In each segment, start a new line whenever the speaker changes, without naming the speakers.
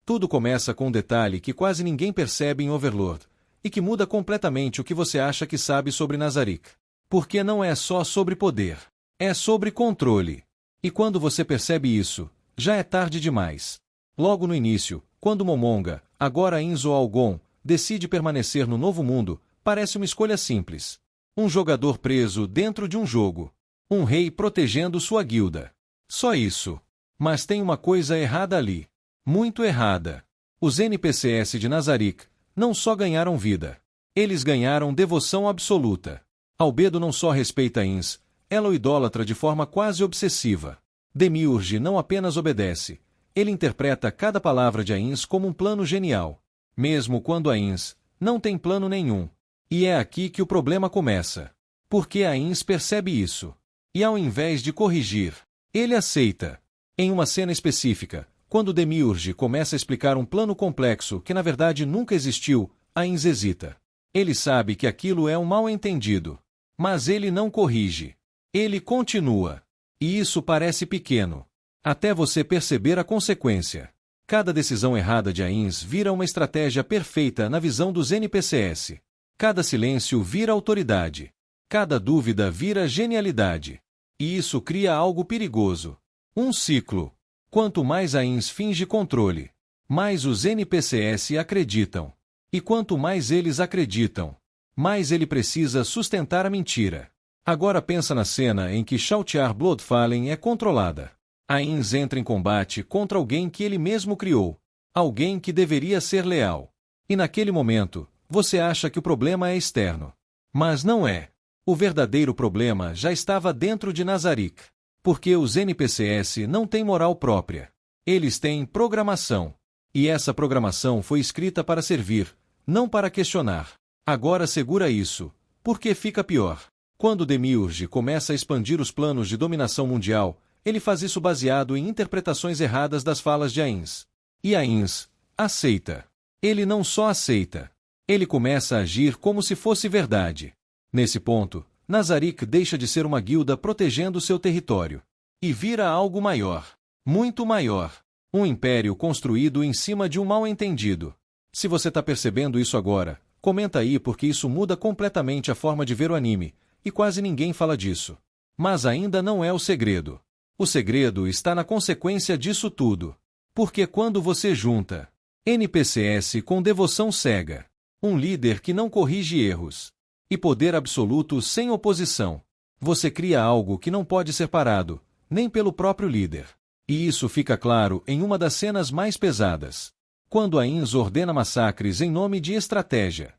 Tudo começa com um detalhe que quase ninguém percebe em Overlord, e que muda completamente o que você acha que sabe sobre Nazarick. Porque não é só sobre poder. É sobre controle. E quando você percebe isso, já é tarde demais. Logo no início, quando Momonga, agora Inzo Algon, decide permanecer no Novo Mundo, parece uma escolha simples. Um jogador preso dentro de um jogo. Um rei protegendo sua guilda. Só isso. Mas tem uma coisa errada ali. Muito errada. Os NPCs de Nazarick não só ganharam vida. Eles ganharam devoção absoluta. Albedo não só respeita Ins, ela o idolatra de forma quase obsessiva. Demiurge não apenas obedece, ele interpreta cada palavra de Ains como um plano genial. Mesmo quando Ains não tem plano nenhum. E é aqui que o problema começa. Porque Ains percebe isso. E ao invés de corrigir, ele aceita. Em uma cena específica, quando Demiurge começa a explicar um plano complexo que na verdade nunca existiu, Ains hesita. Ele sabe que aquilo é um mal-entendido. Mas ele não corrige. Ele continua. E isso parece pequeno. Até você perceber a consequência. Cada decisão errada de Ains vira uma estratégia perfeita na visão dos NPCs. Cada silêncio vira autoridade. Cada dúvida vira genialidade. E isso cria algo perigoso. Um ciclo. Quanto mais Ains finge controle, mais os NPCs acreditam. E quanto mais eles acreditam, mais ele precisa sustentar a mentira. Agora pensa na cena em que Shoutjar Bloodfallen é controlada. Ains entra em combate contra alguém que ele mesmo criou. Alguém que deveria ser leal. E naquele momento, você acha que o problema é externo. Mas não é. O verdadeiro problema já estava dentro de Nazarick. Porque os NPCs não têm moral própria. Eles têm programação. E essa programação foi escrita para servir, não para questionar. Agora segura isso, porque fica pior. Quando Demiurge começa a expandir os planos de dominação mundial, ele faz isso baseado em interpretações erradas das falas de Ains. E Ains aceita. Ele não só aceita. Ele começa a agir como se fosse verdade. Nesse ponto, Nazarick deixa de ser uma guilda protegendo seu território. E vira algo maior. Muito maior. Um império construído em cima de um mal-entendido. Se você está percebendo isso agora, comenta aí porque isso muda completamente a forma de ver o anime, e quase ninguém fala disso. Mas ainda não é o segredo. O segredo está na consequência disso tudo. Porque quando você junta NPCs com devoção cega, um líder que não corrige erros, e poder absoluto sem oposição, você cria algo que não pode ser parado, nem pelo próprio líder. E isso fica claro em uma das cenas mais pesadas. Quando Ains ordena massacres em nome de estratégia.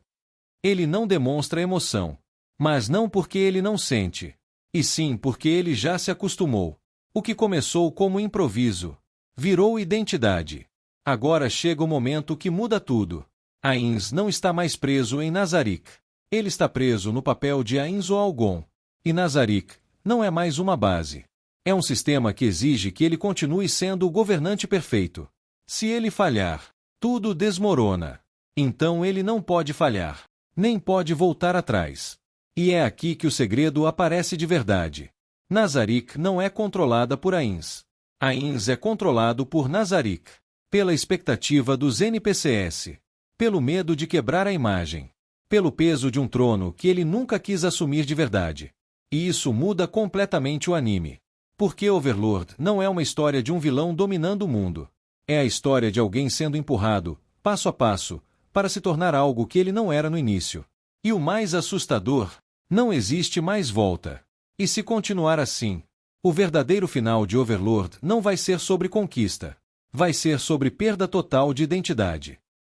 Ele não demonstra emoção. Mas não porque ele não sente. E sim porque ele já se acostumou. O que começou como improviso virou identidade. Agora chega o momento que muda tudo. Ains não está mais preso em Nazarick. Ele está preso no papel de Ains ou Algon. E Nazarick não é mais uma base. É um sistema que exige que ele continue sendo o governante perfeito. Se ele falhar, tudo desmorona. Então ele não pode falhar. Nem pode voltar atrás. E é aqui que o segredo aparece de verdade. Nazarick não é controlada por Ains. Ains é controlado por Nazarick. Pela expectativa dos NPCs. Pelo medo de quebrar a imagem. Pelo peso de um trono que ele nunca quis assumir de verdade. E isso muda completamente o anime. Porque Overlord não é uma história de um vilão dominando o mundo. É a história de alguém sendo empurrado, passo a passo, para se tornar algo que ele não era no início. E o mais assustador, não existe mais volta. E se continuar assim, o verdadeiro final de Overlord não vai ser sobre conquista. Vai ser sobre perda total de identidade.